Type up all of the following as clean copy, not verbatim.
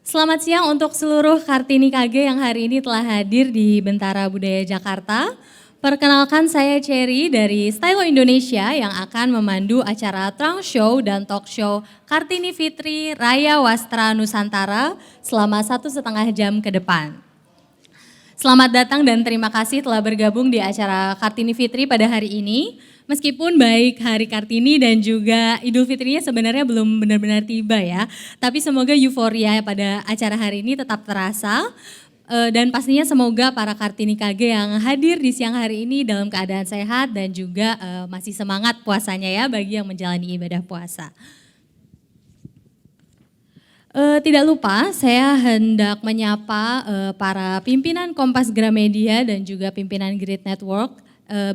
Selamat siang untuk seluruh Kartini KG yang hari ini telah hadir di Bentara Budaya Jakarta. Perkenalkan saya Cherry dari Stylo Indonesia yang akan memandu acara trunk show dan talk show Kartini Fitri Raya Wastra Nusantara selama 1,5 jam ke depan. Selamat datang dan terima kasih telah bergabung di acara Kartini Fitri pada hari ini. Meskipun baik Hari Kartini dan juga Idul Fitrinya sebenarnya belum benar-benar tiba ya. Tapi semoga euforia pada acara hari ini tetap terasa. Dan pastinya semoga para Kartini KG yang hadir di siang hari ini dalam keadaan sehat dan juga masih semangat puasanya ya bagi yang menjalani ibadah puasa. Tidak lupa saya hendak menyapa para pimpinan Kompas Gramedia dan juga pimpinan Grid Network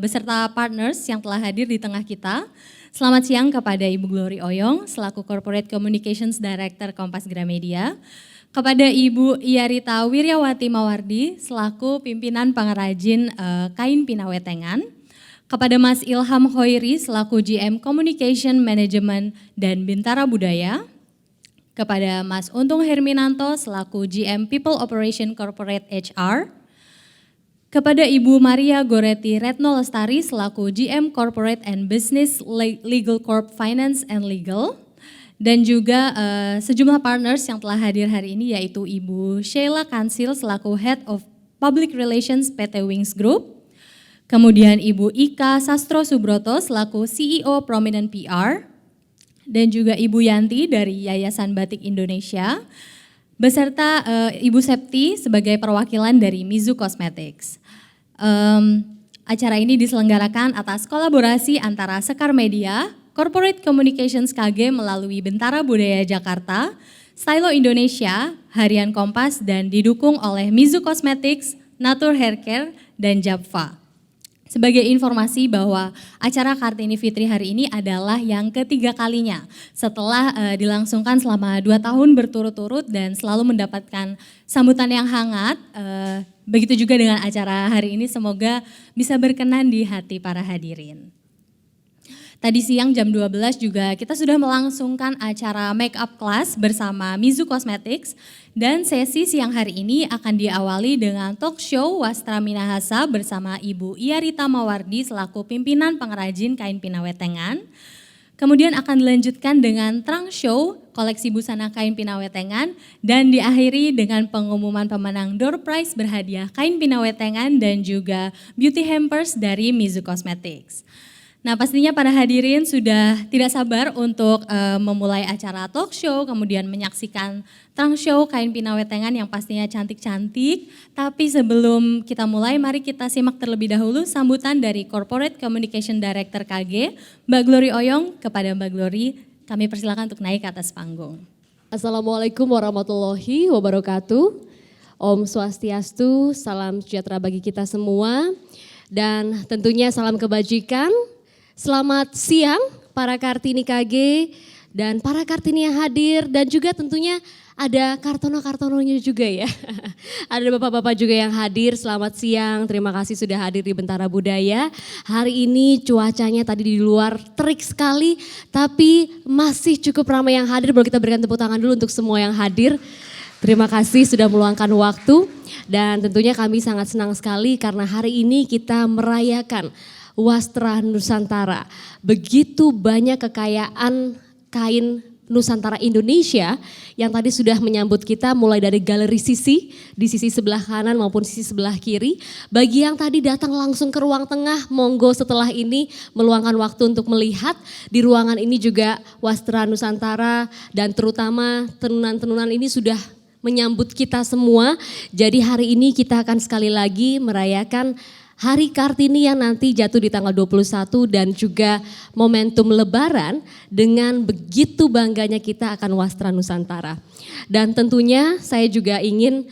beserta partners yang telah hadir di tengah kita. Selamat siang kepada Ibu Glory Oyong selaku Corporate Communications Director Kompas Gramedia. Kepada Ibu Iyarita Wiryawati Mawardi selaku pimpinan pengrajin kain pinawetengan. Kepada Mas Ilham Hoiri selaku GM Communication Management dan Bintara Budaya. Kepada Mas Untung Herminanto selaku GM People Operation Corporate HR. Kepada Ibu Maria Goretti Retno Lestari selaku GM Corporate and Business Legal Corp Finance and Legal. Dan juga sejumlah partners yang telah hadir hari ini yaitu Ibu Sheila Kansil selaku Head of Public Relations PT Wings Group. Kemudian Ibu Ika Sastro Subroto selaku CEO Prominent PR. Dan juga Ibu Yanti dari Yayasan Batik Indonesia. Beserta Ibu Septi sebagai perwakilan dari Mizu Cosmetics. Acara ini diselenggarakan atas kolaborasi antara Sekar Media, Corporate Communications KG melalui Bentara Budaya Jakarta, Stylo Indonesia, Harian Kompas dan didukung oleh Mizu Cosmetics, Natur Haircare dan Japfa. Sebagai informasi bahwa acara Kartini Fitri hari ini adalah yang ketiga kalinya setelah dilangsungkan selama 2 tahun berturut-turut dan selalu mendapatkan sambutan yang hangat. Begitu juga dengan acara hari ini, semoga bisa berkenan di hati para hadirin. Tadi siang jam 12 juga kita sudah melangsungkan acara make up class bersama Mizu Cosmetics dan sesi siang hari ini akan diawali dengan talk show Wastra Minahasa bersama Ibu Iyarita Mawardi selaku pimpinan pengrajin kain pinawetengan. Kemudian akan dilanjutkan dengan trunk show koleksi busana kain pinawetengan dan diakhiri dengan pengumuman pemenang door prize berhadiah kain pinawetengan dan juga beauty hampers dari Mizu Cosmetics. Nah pastinya para hadirin sudah tidak sabar untuk memulai acara talk show, kemudian menyaksikan trunk show kain pinawetengan yang pastinya cantik-cantik. Tapi sebelum kita mulai, mari kita simak terlebih dahulu sambutan dari Corporate Communication Director KG, Mbak Glory Oyong. Kepada Mbak Glory, kami persilakan untuk naik ke atas panggung. Assalamualaikum warahmatullahi wabarakatuh. Om Swastiastu, salam sejahtera bagi kita semua. Dan tentunya salam kebajikan. Selamat siang para Kartini KG dan para Kartini yang hadir dan juga tentunya ada kartono-kartononya juga ya. Ada bapak-bapak juga yang hadir, selamat siang, terima kasih sudah hadir di Bentara Budaya. Hari ini cuacanya tadi di luar terik sekali tapi masih cukup ramai yang hadir, boleh kita berikan tepuk tangan dulu untuk semua yang hadir. Terima kasih sudah meluangkan waktu dan tentunya kami sangat senang sekali karena hari ini kita merayakan Wastra Nusantara. Begitu banyak kekayaan kain Nusantara Indonesia yang tadi sudah menyambut kita mulai dari galeri sisi, di sisi sebelah kanan maupun sisi sebelah kiri. Bagi yang tadi datang langsung ke ruang tengah, monggo setelah ini meluangkan waktu untuk melihat. Di ruangan ini juga Wastra Nusantara dan terutama tenunan-tenunan ini sudah menyambut kita semua. Jadi hari ini kita akan sekali lagi merayakan Hari Kartini yang nanti jatuh di tanggal 21 dan juga momentum lebaran dengan begitu bangganya kita akan Wastra Nusantara. Dan tentunya saya juga ingin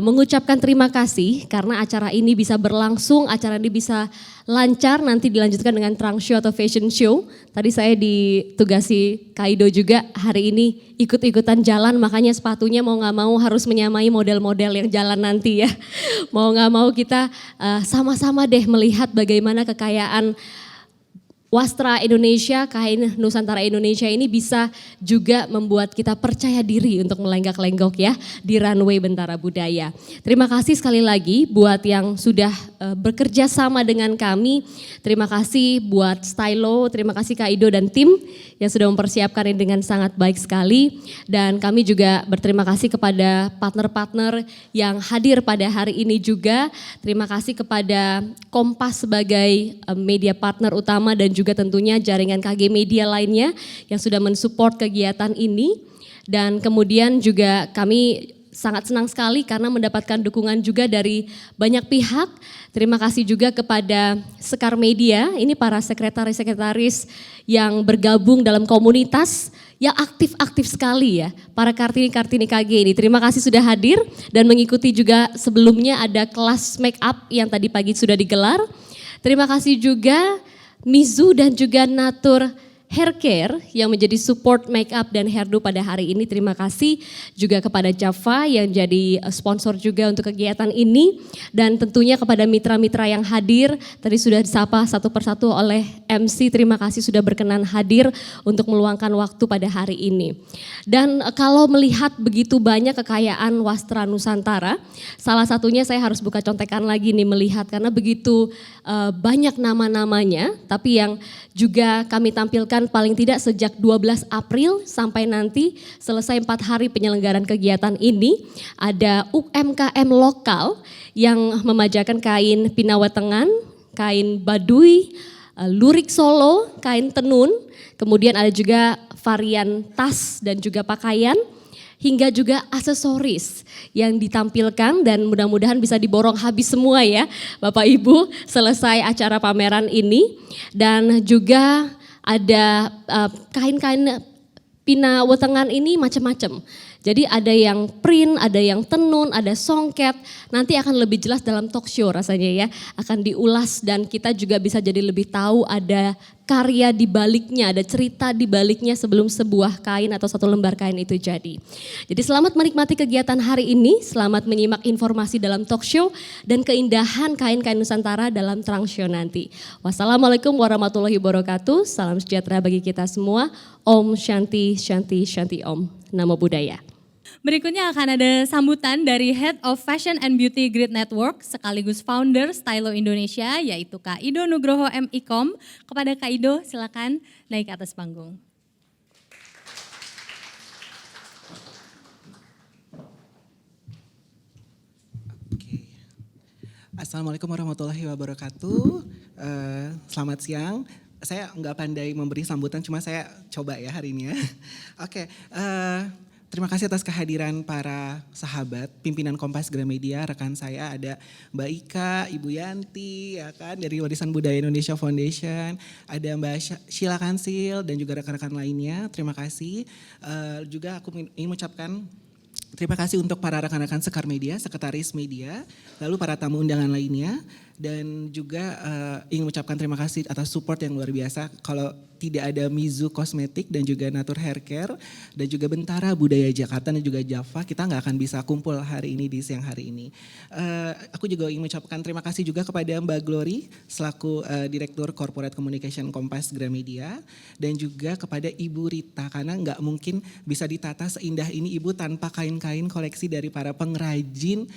mengucapkan terima kasih karena acara ini bisa berlangsung, acara ini bisa lancar nanti dilanjutkan dengan trunk show atau fashion show. Tadi saya ditugasi Kaido juga hari ini ikut-ikutan jalan, makanya sepatunya mau gak mau harus menyamai model-model yang jalan nanti ya. Mau gak mau kita sama-sama deh melihat bagaimana kekayaan Wastra Indonesia, kain Nusantara Indonesia ini bisa juga membuat kita percaya diri untuk melenggak-lenggok ya di runway Bentara Budaya. Terima kasih sekali lagi buat yang sudah bekerja sama dengan kami. Terima kasih buat Stylo, terima kasih Kak Ido dan tim yang sudah mempersiapkan ini dengan sangat baik sekali. Dan kami juga berterima kasih kepada partner-partner yang hadir pada hari ini juga. Terima kasih kepada Kompas sebagai media partner utama dan juga tentunya jaringan KG Media lainnya yang sudah mensupport kegiatan ini. Dan kemudian juga kami sangat senang sekali karena mendapatkan dukungan juga dari banyak pihak. Terima kasih juga kepada Sekar Media, ini para sekretaris-sekretaris yang bergabung dalam komunitas yang aktif-aktif sekali ya. Para Kartini-Kartini KG ini, terima kasih sudah hadir dan mengikuti juga sebelumnya ada kelas make up yang tadi pagi sudah digelar. Terima kasih juga Mizu dan juga Natur Hair Care yang menjadi support make up dan hairdo pada hari ini. Terima kasih juga kepada Java yang jadi sponsor juga untuk kegiatan ini. Dan tentunya kepada mitra-mitra yang hadir, tadi sudah disapa satu persatu oleh MC. Terima kasih sudah berkenan hadir untuk meluangkan waktu pada hari ini. Dan kalau melihat begitu banyak kekayaan wastra Nusantara, salah satunya saya harus buka contekan lagi nih melihat karena begitu banyak nama-namanya, tapi yang juga kami tampilkan paling tidak sejak 12 April sampai nanti selesai 4 hari penyelenggaraan kegiatan ini, ada UMKM lokal yang memajakan kain Pinawetengan, kain Baduy, lurik Solo, kain tenun, kemudian ada juga varian tas dan juga pakaian, hingga juga aksesoris yang ditampilkan dan mudah-mudahan bisa diborong habis semua ya Bapak Ibu selesai acara pameran ini. Dan juga ada kain-kain Pinawetengan ini macam-macam. Jadi ada yang print, ada yang tenun, ada songket. Nanti akan lebih jelas dalam talk show rasanya ya. Akan diulas dan kita juga bisa jadi lebih tahu ada karya di baliknya, ada cerita di baliknya sebelum sebuah kain atau satu lembar kain itu jadi. Jadi selamat menikmati kegiatan hari ini, selamat menyimak informasi dalam talk show dan keindahan kain-kain Nusantara dalam trunk show nanti. Wassalamualaikum warahmatullahi wabarakatuh, salam sejahtera bagi kita semua. Om Shanti Shanti Shanti Om. Namo Buddhaya. Berikutnya akan ada sambutan dari Head of Fashion and Beauty Grid Network sekaligus founder Stylo Indonesia yaitu Kak Ido Nugroho MIkom. Kepada Kak Ido silakan naik ke atas panggung. Oke. Assalamualaikum warahmatullahi wabarakatuh. Selamat siang. Saya nggak pandai memberi sambutan, cuma saya coba ya hari ini ya. Oke. Terima kasih atas kehadiran para sahabat, pimpinan Kompas Gramedia, rekan saya ada Mbak Ika, Ibu Yanti, ya kan dari Warisan Budaya Indonesia Foundation, ada Mbak Sheila Kansil dan juga rekan-rekan lainnya. Terima kasih. Juga aku ingin mengucapkan terima kasih untuk para rekan-rekan Sekar Media, Sekretaris Media, lalu para tamu undangan lainnya. Dan juga ingin mengucapkan terima kasih atas support yang luar biasa. Kalau tidak ada Mizu Kosmetik dan juga Natur Hair Care dan juga Bentara Budaya Jakarta dan juga Java, kita nggak akan bisa kumpul hari ini di siang hari ini. Aku juga ingin mengucapkan terima kasih juga kepada Mbak Glory selaku Direktur Corporate Communication Kompas Gramedia dan juga kepada Ibu Rita karena nggak mungkin bisa ditata seindah ini Ibu tanpa kain-kain koleksi dari para pengrajin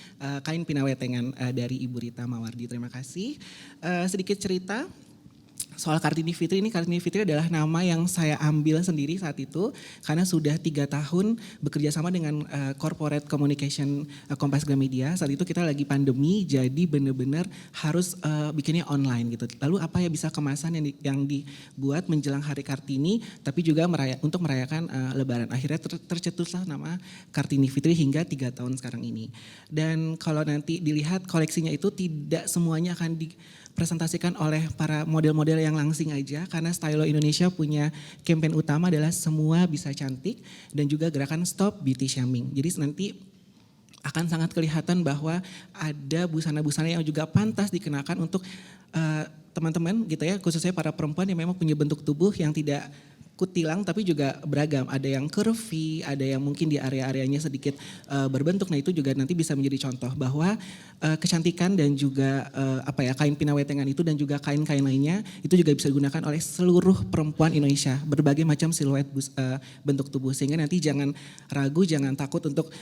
kain Pinawetengan dari Ibu Rita Mawardi. Terima kasih. Sedikit cerita soal Kartini Fitri ini. Kartini Fitri adalah nama yang saya ambil sendiri saat itu karena sudah 3 tahun bekerja sama dengan corporate communication Kompas Gramedia. Saat itu kita lagi pandemi jadi benar-benar harus bikinnya online gitu. Lalu apa ya bisa kemasan yang dibuat menjelang Hari Kartini tapi juga untuk merayakan Lebaran. Akhirnya tercetuslah nama Kartini Fitri hingga 3 tahun sekarang ini. Dan kalau nanti dilihat koleksinya itu tidak semuanya akan dipresentasikan oleh para model-model yang langsing aja karena Stylo Indonesia punya campaign utama adalah semua bisa cantik dan juga gerakan stop beauty shaming. Jadi nanti akan sangat kelihatan bahwa ada busana-busana yang juga pantas dikenakan untuk teman-teman gitu ya, khususnya para perempuan yang memang punya bentuk tubuh yang tidak kutilang tapi juga beragam. Ada yang curvy, ada yang mungkin di area-areanya sedikit berbentuk. Nah itu juga nanti bisa menjadi contoh bahwa kecantikan dan juga kain pinawetengan itu dan juga kain-kain lainnya itu juga bisa digunakan oleh seluruh perempuan Indonesia. Berbagai macam siluet bentuk tubuh, sehingga nanti jangan ragu, jangan takut untuk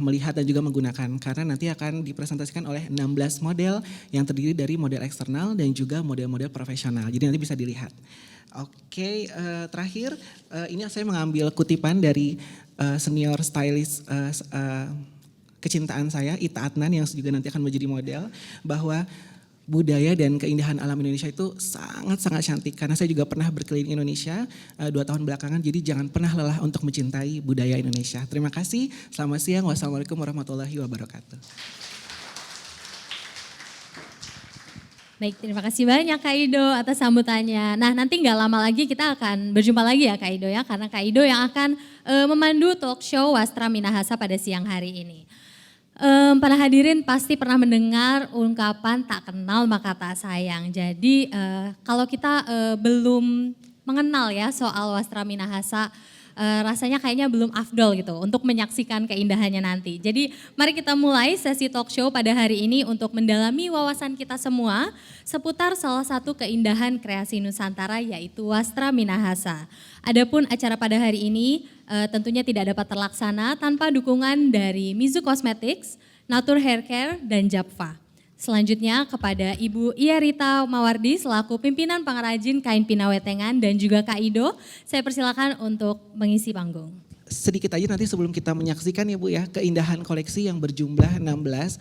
melihat dan juga menggunakan, karena nanti akan dipresentasikan oleh 16 model yang terdiri dari model eksternal dan juga model-model profesional. Jadi nanti bisa dilihat. Oke, terakhir ini saya mengambil kutipan dari senior stylist kecintaan saya, Ita Adnan, yang juga nanti akan menjadi model, bahwa budaya dan keindahan alam Indonesia itu sangat-sangat cantik. Karena saya juga pernah berkeliling Indonesia 2 tahun belakangan, jadi jangan pernah lelah untuk mencintai budaya Indonesia. Terima kasih, selamat siang, wassalamualaikum warahmatullahi wabarakatuh. Baik, terima kasih banyak Kak Ido atas sambutannya. Nah, nanti nggak lama lagi kita akan berjumpa lagi ya Kak Ido ya, karena Kak Ido yang akan memandu talk show Wastra Minahasa pada siang hari ini. Para hadirin pasti pernah mendengar ungkapan tak kenal maka tak sayang. Jadi kalau kita belum mengenal ya soal Wastra Minahasa, rasanya kayaknya belum afdol gitu untuk menyaksikan keindahannya nanti. Jadi mari kita mulai sesi talk show pada hari ini untuk mendalami wawasan kita semua seputar salah satu keindahan kreasi Nusantara yaitu Wastra Minahasa. Adapun acara pada hari ini tentunya tidak dapat terlaksana tanpa dukungan dari Mizu Cosmetics, Natur Hair Care, dan Japfa. Selanjutnya kepada Ibu Iyarita Mawardi selaku pimpinan pengrajin kain pinawetengan dan juga Kak Ido, saya persilakan untuk mengisi panggung. Sedikit aja nanti sebelum kita menyaksikan ya Bu ya, keindahan koleksi yang berjumlah 16.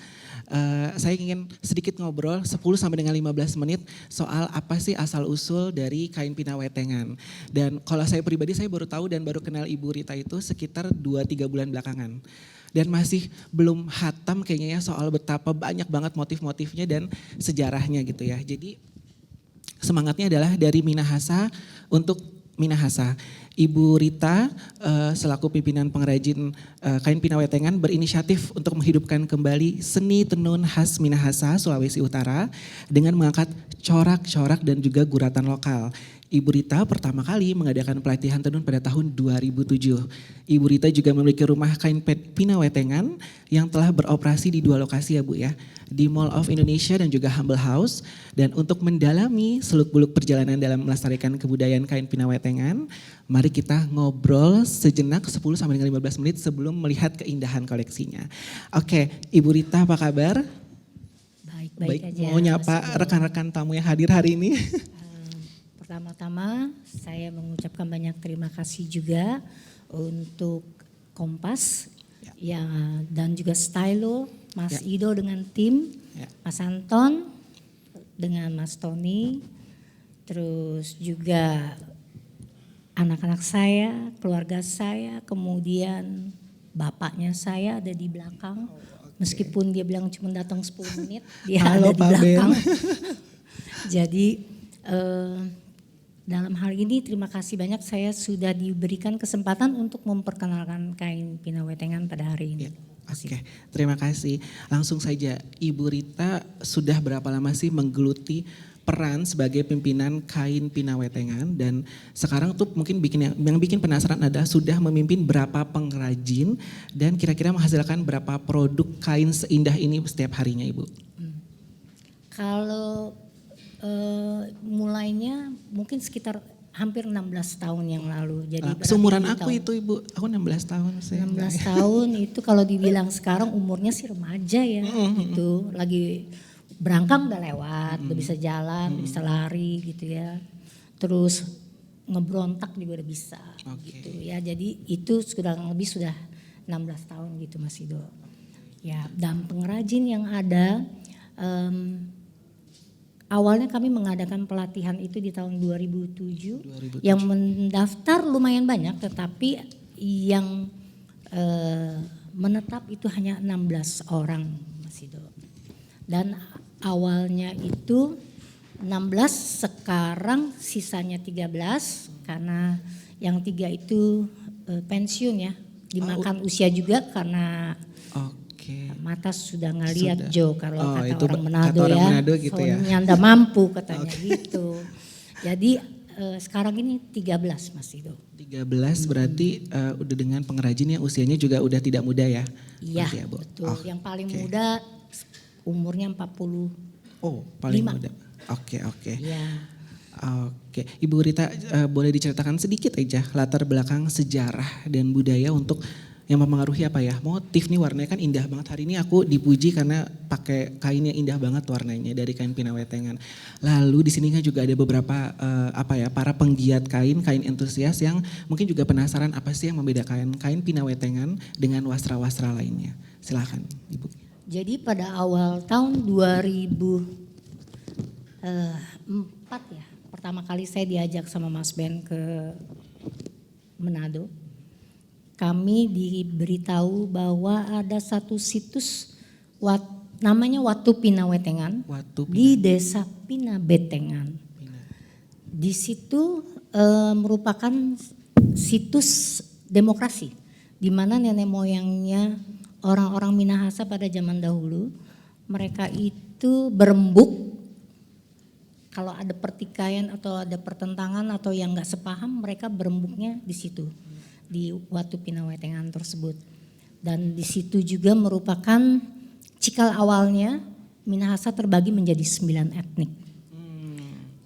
Saya ingin sedikit ngobrol 10 sampai dengan 15 menit soal apa sih asal usul dari kain pinawetengan. Dan kalau saya pribadi saya baru tahu dan baru kenal Ibu Rita itu sekitar 2-3 bulan belakangan. Dan masih belum hatam kayaknya ya soal betapa banyak banget motif-motifnya dan sejarahnya gitu ya. Jadi semangatnya adalah dari Minahasa untuk Minahasa. Ibu Rita selaku pimpinan pengrajin kain pinawetengan berinisiatif untuk menghidupkan kembali seni tenun khas Minahasa, Sulawesi Utara dengan mengangkat corak-corak dan juga guratan lokal. Ibu Rita pertama kali mengadakan pelatihan tenun pada tahun 2007. Ibu Rita juga memiliki rumah kain pinawetengan yang telah beroperasi di 2 lokasi ya Bu ya, di Mall of Indonesia dan juga Humble House. Dan untuk mendalami seluk-beluk perjalanan dalam melestarikan kebudayaan kain pinawetengan, mari kita ngobrol sejenak 10 sampai dengan 15 menit sebelum melihat keindahan koleksinya. Oke, Ibu Rita apa kabar? Baik aja. Mau nyapa rekan-rekan tamu yang hadir hari ini. Pertama-tama saya mengucapkan banyak terima kasih juga untuk Kompas ya, dan juga Stylo, Mas Ido dengan tim, Mas Anton dengan Mas Tony, terus juga anak-anak saya, keluarga saya, kemudian bapaknya saya ada di belakang. Meskipun dia bilang cuma datang 10 menit, dia Halo, ada di Pak belakang. Ben. Jadi dalam hal ini terima kasih banyak saya sudah diberikan kesempatan untuk memperkenalkan kain pinawetengan pada hari ini. Oke, terima kasih. Langsung saja, Ibu Rita sudah berapa lama sih menggeluti peran sebagai pimpinan kain pinawetengan, dan sekarang tuh mungkin yang bikin penasaran adalah sudah memimpin berapa pengrajin dan kira-kira menghasilkan berapa produk kain seindah ini setiap harinya Ibu? Kalau mulainya mungkin sekitar hampir 16 tahun yang lalu. Jadi seumuran aku itu Ibu, aku 16 tahun. 16 tahun itu kalau dibilang sekarang umurnya sih remaja ya. Itu lagi berangkang udah lewat, udah bisa jalan, udah bisa lari gitu ya. Terus ngebrontak juga udah bisa gitu ya. Jadi itu kurang lebih sudah 16 tahun gitu Mas Ido. Ya, dan pengrajin yang ada awalnya kami mengadakan pelatihan itu di tahun 2007. Yang mendaftar lumayan banyak, tetapi yang menetap itu hanya 16 orang Mas Ido. Dan awalnya itu 16, sekarang sisanya 13 karena yang 3 itu pensiun ya, dimakan usia juga karena mata sudah ngeliat Jo kalau kata orang Manado ya, Manado gitu ya. soalnya anda mampu katanya gitu. Jadi sekarang ini 13 Mas Ido. 13 berarti udah dengan pengrajin yang usianya juga udah tidak muda ya? Iya, Berarti ya, Bu? betul. Oh, Yang paling oke. muda umurnya 40. Oh, paling 5. muda. Oke. Iya. Oke, Ibu Rita boleh diceritakan sedikit aja latar belakang sejarah dan budaya untuk yang mempengaruhi apa ya? Motif nih warnanya kan indah banget. Hari ini aku dipuji karena pakai kain yang indah banget warnanya dari kain Pinawetengan. Lalu di sini kan juga ada beberapa para penggiat kain entusias yang mungkin juga penasaran apa sih yang membedakan kain Pinawetengan dengan wasra-wasra lainnya. Silakan, Ibu. Jadi pada awal tahun 2004 ya, pertama kali saya diajak sama Mas Ben ke Manado. Kami diberitahu bahwa ada satu situs namanya Watu Pinawetengan di desa Pinabetengan. Di situ merupakan situs demokrasi di mana nenek moyangnya orang-orang Minahasa pada zaman dahulu, mereka itu berembuk kalau ada pertikaian atau ada pertentangan atau yang nggak sepaham, mereka berembuknya di situ, di Watu Pinawetengan tersebut. Dan di situ juga merupakan cikal awalnya Minahasa terbagi menjadi 9 etnik.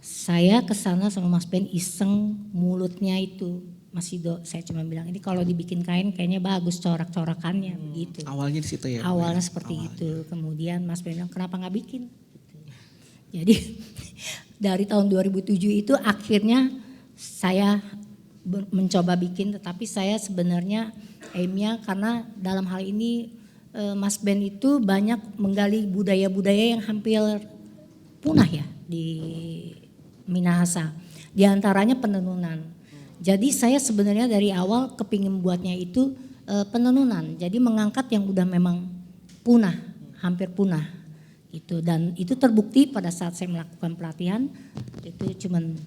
Saya kesana sama Mas Ben iseng mulutnya itu. Mas Ido, saya cuma bilang ini kalau dibikin kain kayaknya bagus corak-corakannya begitu. Awalnya di situ ya? Awalnya seperti itu. Kemudian Mas Ben bilang kenapa nggak bikin? Jadi dari tahun 2007 itu akhirnya saya mencoba bikin, tetapi saya sebenarnya aimnya karena dalam hal ini Mas Ben itu banyak menggali budaya-budaya yang hampir punah ya di Minahasa. Di antaranya penenunan. Jadi saya sebenarnya dari awal kepingin buatnya itu penenunan. Jadi mengangkat yang udah memang punah, hampir punah. Gitu. Dan itu terbukti pada saat saya melakukan pelatihan itu cuman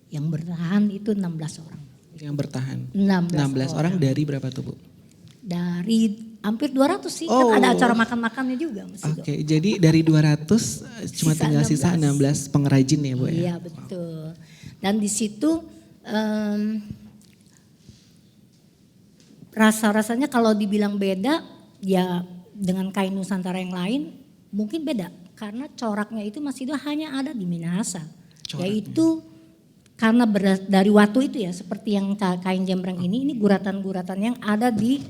yang bertahan itu 16 orang. Yang bertahan? 16 orang dari berapa tuh Bu? Dari hampir 200 sih, Oh. kan ada acara makan-makannya juga. Oke, jadi dari 200 cuma tinggal sisa 16 pengrajin ya Bu ya? Iya betul. Dan di situ rasa-rasanya kalau dibilang beda ya dengan kain Nusantara yang lain mungkin beda. Karena coraknya itu masih hanya ada di Minahasa. Yaitu karena dari watu itu ya seperti yang kain jembrang ini guratan-guratan yang ada di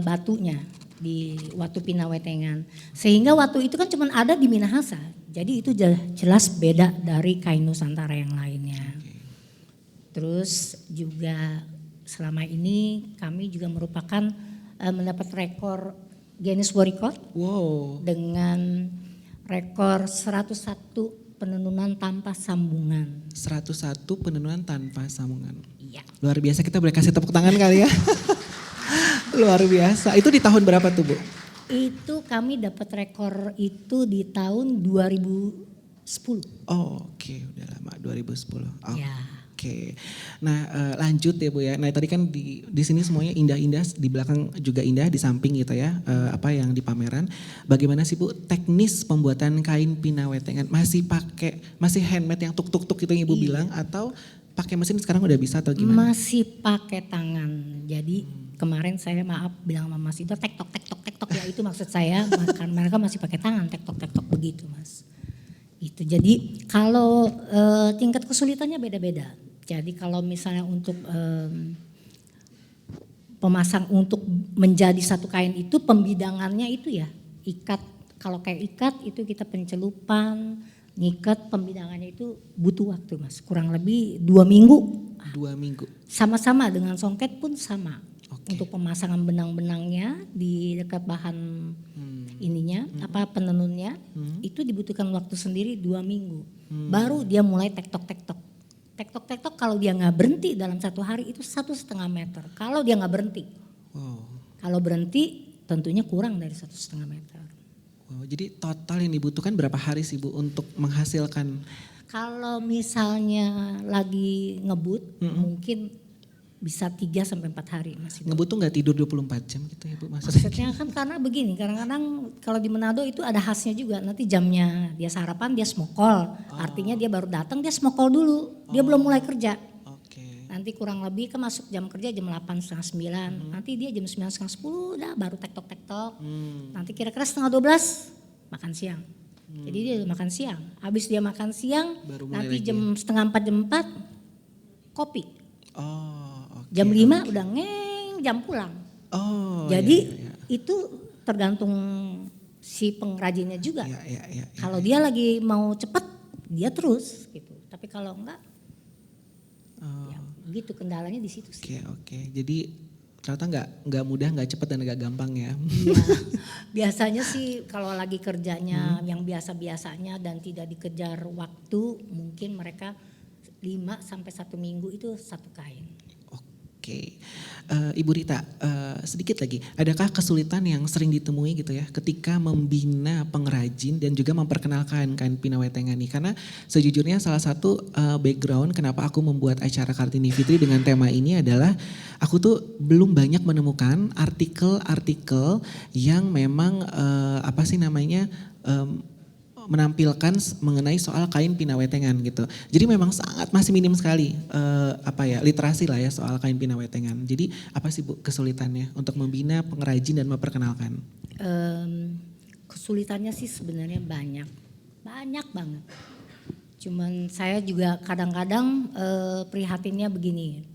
batunya di Watu Pinawetengan. Sehingga watu itu kan cuma ada di Minahasa. Jadi itu jelas beda dari kain Nusantara yang lainnya. Terus juga selama ini kami juga merupakan mendapat rekor Guinness World Record. Wow. Dengan rekor 101 penenunan tanpa sambungan. 101 penenunan tanpa sambungan. Iya. Luar biasa, kita boleh kasih tepuk tangan kali ya. Luar biasa. Itu di tahun berapa tuh Bu? Itu kami dapat rekor itu di tahun 2010. Oh oke, udah lama 2010. Ya. Oke. Nah lanjut ya Bu ya. Nah tadi kan di sini semuanya indah-indah, di belakang juga indah, di samping gitu ya. Apa yang di pameran. Bagaimana sih Bu teknis pembuatan kain Pinawetengan? Masih handmade yang tuk-tuk-tuk itu yang Ibu bilang atau pakai mesin sekarang udah bisa atau gimana? Masih pakai tangan. Jadi kemarin saya bilang sama Mas itu tektok ya itu maksud saya. Mereka masih pakai tangan tektok begitu Mas. Gitu. Jadi kalau tingkat kesulitannya beda-beda. Jadi kalau misalnya untuk pemasang untuk menjadi satu kain itu pembidangannya itu ya ikat. Kalau kayak ikat itu kita pencelupan, ngikat pembidangannya itu butuh waktu Mas. Kurang lebih 2 minggu. 2 minggu. Sama-sama dengan songket pun sama. Oke. Untuk pemasangan benang-benangnya di dekat bahan penenunnya itu dibutuhkan waktu sendiri 2 minggu. Baru dia mulai tektok-tektok. Tektok-tektok kalau dia nggak berhenti dalam 1 hari itu 1,5 meter. Kalau dia nggak berhenti. Wow. Kalau berhenti tentunya kurang dari 1,5 meter. Wow. Jadi total yang dibutuhkan berapa hari sih Bu untuk menghasilkan? Kalau misalnya lagi ngebut mungkin bisa 3 sampai 4 hari Mas Ido. Ngebut tuh nggak tidur 24 jam gitu ya Bu maksudnya? Maksudnya kan karena begini, kadang-kadang kalau di Manado itu ada khasnya juga. Nanti jamnya dia sarapan dia smokol, artinya dia baru datang dia smokol dulu, dia belum mulai kerja. Oke. Nanti kurang lebih kan masuk jam kerja jam 8 setengah 9, nanti dia jam 9 setengah 10 udah baru tektok. Nanti kira-kira setengah 12 makan siang. Jadi dia udah makan siang, habis dia makan siang Baru mulai nanti lagi jam setengah 4 jam 4 kopi. Oh, oke. Jam 5 udah jam pulang. Oh, Jadi iya. itu tergantung si pengrajinnya juga. Iya. Kalau dia lagi mau cepat dia terus gitu. Tapi kalau enggak Oh, ya begitu kendalanya di situ sih. oke. Jadi ternyata nggak mudah, nggak cepat dan nggak gampang ya. Iya. Biasanya sih kalau lagi kerjanya yang biasa-biasanya dan tidak dikejar waktu, mungkin mereka 5 sampai 1 minggu itu satu kain. Oke, Ibu Rita, sedikit lagi, adakah kesulitan yang sering ditemui gitu ya ketika membina pengrajin dan juga memperkenalkan kain Pinawetengan nih? Karena sejujurnya salah satu background kenapa aku membuat acara Kartini Fitri dengan tema ini adalah aku tuh belum banyak menemukan artikel-artikel yang memang menampilkan mengenai soal kain Pinawetengan gitu. Jadi memang sangat masih minim sekali literasi lah ya soal kain Pinawetengan. Jadi apa sih Bu kesulitannya untuk membina pengrajin dan memperkenalkan? Kesulitannya sih sebenarnya banyak banget. Cuman saya juga kadang-kadang prihatinnya begini.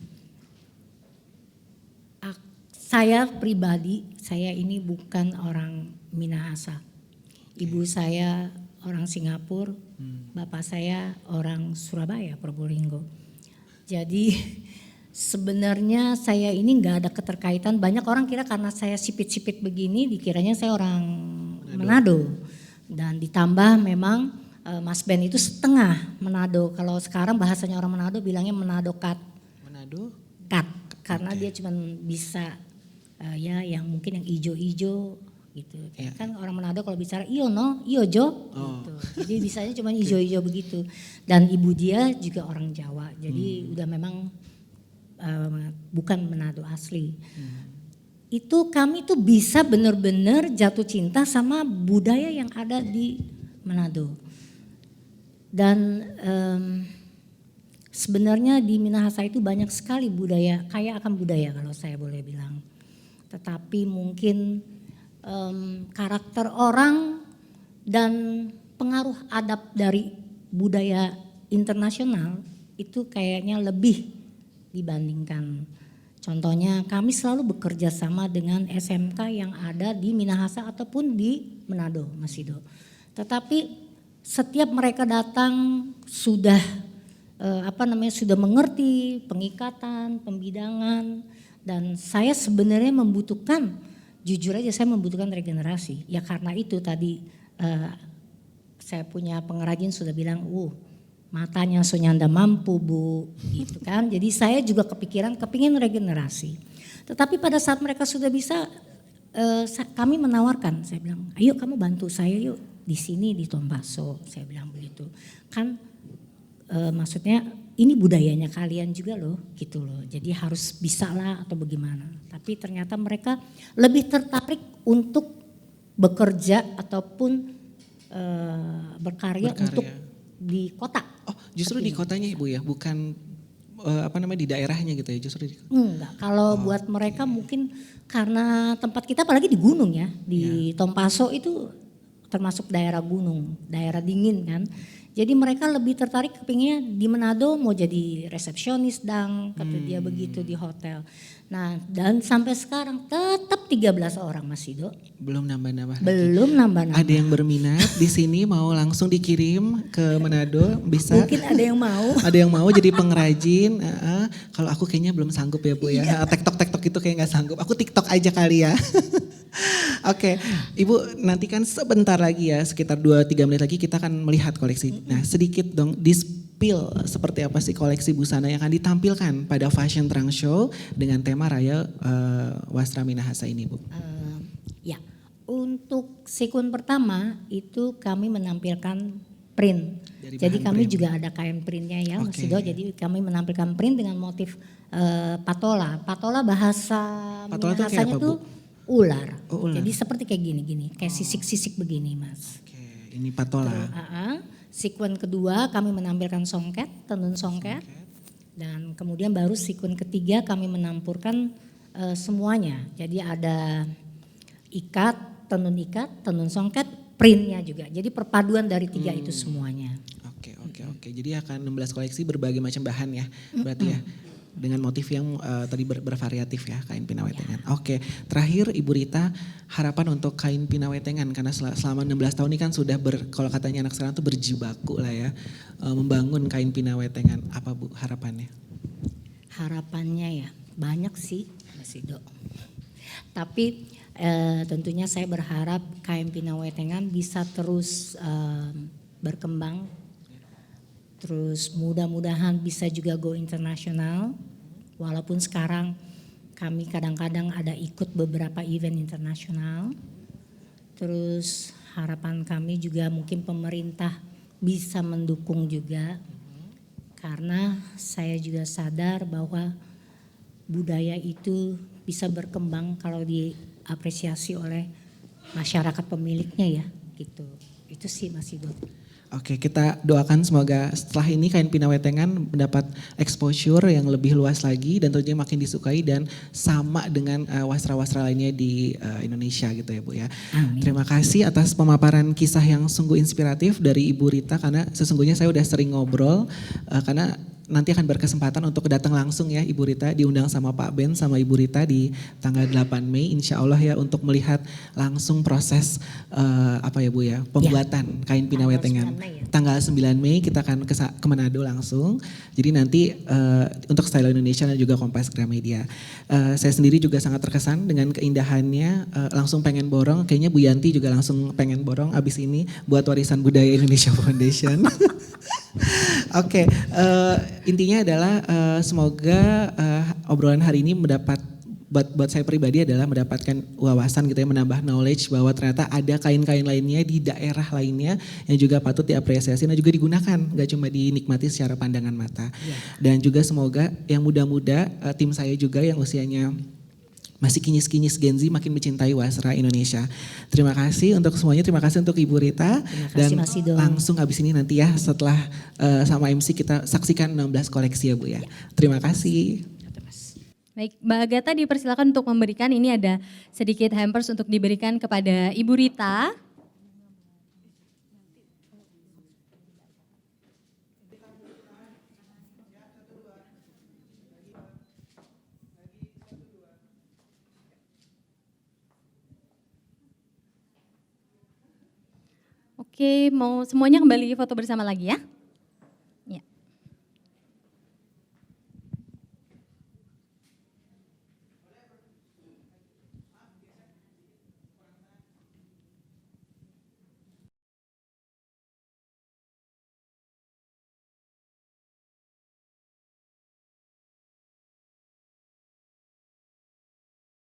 Saya pribadi, saya ini bukan orang Minahasa. Ibu saya orang Singapura, bapak saya orang Surabaya, Probolinggo. Jadi sebenarnya saya ini nggak ada keterkaitan. Banyak orang kira karena saya sipit-sipit begini, dikiranya saya orang Manado. Dan ditambah memang Mas Ben itu setengah Manado. Kalau sekarang bahasanya orang Manado bilangnya Manado cut. Manado? Cut, karena dia cuma bisa yang mungkin yang ijo-ijo. Gitu. Kan orang Manado kalau bicara iyo jo gitu. Jadi bisanya cuma ijo-ijo begitu. Dan ibu dia juga orang Jawa. Jadi udah memang bukan Manado asli. Itu kami tuh bisa benar-benar jatuh cinta sama budaya yang ada di Manado. Dan sebenarnya di Minahasa itu banyak sekali budaya, kaya akan budaya kalau saya boleh bilang. Tetapi mungkin karakter orang dan pengaruh adab dari budaya internasional itu kayaknya lebih dibandingkan. Contohnya kami selalu bekerja sama dengan SMK yang ada di Minahasa ataupun di Manado, Mas Ido. Tetapi setiap mereka datang sudah sudah mengerti pengikatan, pembidangan, dan saya sebenarnya membutuhkan, jujur aja saya membutuhkan regenerasi. Ya karena itu tadi saya punya pengrajin sudah bilang, matanya Sunyanda mampu Bu, gitu kan. Jadi saya juga kepingin regenerasi. Tetapi pada saat mereka sudah bisa, kami menawarkan, saya bilang, ayo kamu bantu saya yuk di sini di Tombaso, saya bilang begitu. Kan maksudnya ini budayanya kalian juga loh, gitu loh. Jadi harus bisa lah atau bagaimana. Tapi ternyata mereka lebih tertarik untuk bekerja ataupun berkarya untuk di kota. Oh, justru di kotanya Ibu ya, bukan di daerahnya gitu ya, justru di. Enggak, kalau buat mereka mungkin karena tempat kita apalagi di gunung ya, di Tompaso itu termasuk daerah gunung, daerah dingin kan. Jadi mereka lebih tertarik kepinginnya di Manado mau jadi resepsionis kata dia begitu di hotel. Nah dan sampai sekarang tetap 13 orang Mas Ido. Belum nambah-nambah lagi. Belum nambah-nambah. Ada yang berminat di sini mau langsung dikirim ke Manado bisa? Mungkin ada yang mau. Ada yang mau jadi pengrajin. Kalau aku kayaknya belum sanggup ya Bu ya. Tektok itu kayak gak sanggup. Aku TikTok aja kali ya. Oke, Ibu nanti kan sebentar lagi ya, sekitar 2-3 menit lagi kita akan melihat koleksi. Nah sedikit dong di-spill seperti apa sih koleksi busana yang akan ditampilkan pada Fashion Trunk Show dengan tema Raya Wastra Minahasa ini Bu. Ya, untuk sekuen pertama itu kami menampilkan print. Dari Jadi bahan kami print. juga ada kain printnya ya Mas Oke. Ido. Jadi kami menampilkan print dengan motif patola. Patola bahasa Patola tuh kayak Minahasanya apa, Bu? tuh ular. Oh, ular. Jadi seperti kayak gini-gini, kayak sisik-sisik begini Mas. Oke, ini patola. Sekuen kedua kami menampilkan songket, tenun songket. Dan kemudian baru sekuen ketiga kami menampurkan semuanya. Jadi ada ikat, tenun songket, printnya juga. Jadi perpaduan dari tiga itu semuanya. Oke. Jadi akan 16 koleksi berbagai macam bahan ya, berarti ya. Dengan motif yang tadi bervariatif ya, kain pinawetengan. Oke, terakhir Ibu Rita, harapan untuk kain pinawetengan karena selama 16 tahun ini kan sudah kalau katanya anak sekarang tuh berjibaku lah ya, membangun kain pinawetengan. Apa Bu harapannya? Harapannya ya banyak sih Mas Ido. Tapi tentunya saya berharap kain pinawetengan bisa terus berkembang. Terus mudah-mudahan bisa juga go internasional. Walaupun sekarang kami kadang-kadang ada ikut beberapa event internasional. Terus harapan kami juga mungkin pemerintah bisa mendukung juga. Karena saya juga sadar bahwa budaya itu bisa berkembang kalau diapresiasi oleh masyarakat pemiliknya ya gitu. Itu sih Mas Ido. Oke, kita doakan semoga setelah ini kain pinawetengan mendapat exposure yang lebih luas lagi dan tentunya makin disukai dan sama dengan wasra-wasra lainnya di Indonesia gitu ya Bu ya. Amin. Terima kasih atas pemaparan kisah yang sungguh inspiratif dari Ibu Rita karena sesungguhnya saya udah sering ngobrol karena nanti akan berkesempatan untuk datang langsung ya Ibu Rita, diundang sama Pak Ben sama Ibu Rita di tanggal 8 Mei insya Allah ya untuk melihat langsung proses apa ya Bu ya, pembuatan kain pinawetengan. Tanggal 9 Mei kita akan ke Manado langsung, jadi nanti untuk Style Indonesia dan juga Kompas Gramedia. Saya sendiri juga sangat terkesan dengan keindahannya, langsung pengen borong, kayaknya Bu Yanti juga langsung pengen borong abis ini buat Warisan Budaya Indonesia Foundation. Oke, intinya adalah semoga obrolan hari ini buat saya pribadi adalah mendapatkan wawasan gitu ya, menambah knowledge bahwa ternyata ada kain-kain lainnya di daerah lainnya yang juga patut diapresiasi dan juga digunakan, gak cuma dinikmati secara pandangan mata. Dan juga semoga yang muda-muda, tim saya juga yang usianya masih kinyis-kinyis Gen Z makin mencintai wasra Indonesia. Terima kasih untuk semuanya, terima kasih untuk Ibu Rita. Dan langsung habis ini nanti ya setelah sama MC kita saksikan 16 koleksi ya Bu ya. Terima kasih. Baik, Mbak Agatha dipersilakan untuk memberikan, ini ada sedikit hampers untuk diberikan kepada Ibu Rita. Oke, mau semuanya kembali foto bersama lagi ya.